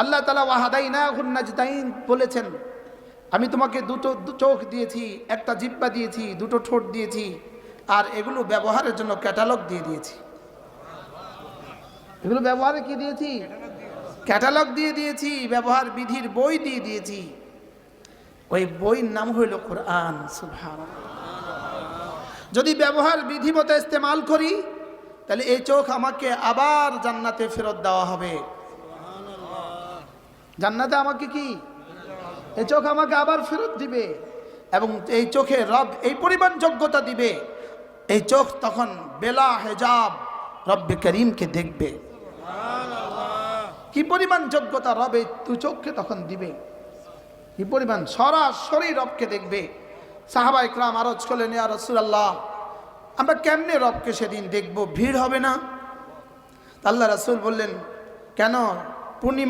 আল্লাহ তাআলা ওয়াহাদাইনাহুন নাজদাইন বলেছেন, আমি তোমাকে দুটো চোখ দিয়েছি, একটা জিহ্বা দিয়েছি, দুটো ঠোঁট দিয়েছি, আর এগুলো ব্যবহারের জন্য ক্যাটালগ দিয়ে দিয়েছি। এগুলো ব্যবহারে কি দিয়েছি? ক্যাটালগ দিয়ে দিয়েছি, ব্যবহার বিধির বই দিয়ে দিয়েছি। ওই বইয়ের নাম হইল কোরআন। সুবহানাল্লাহ। যদি ব্যবহার বিধি মতো ইস্তেমাল করি, তাহলে এই চোখ আমাকে আবার জান্নাতে ফেরত দেওয়া হবে। জান্নাতে আমাকে কি এই চোখ আমাকে আবার ফেরত দিবে, এবং এই চোখে রব এই পরিমাণ যোগ্যতা দিবে, এই চোখ তখন বেলা হেজাব রব্বে করিমকে দেখবে। কি পরিমাণ যোগ্যতা রব এই দু চোখকে তখন দিবে, কি পরিমাণ সরাসরি রবকে দেখবে। সাহাবা ইকরাম আরজ করলেন, ইয়া রাসূলুল্লাহ, আমরা কেমনে রবকে সেদিন দেখব? ভিড় হবে না? আল্লাহ রাসূল বললেন, কেন? পূর্ণিমা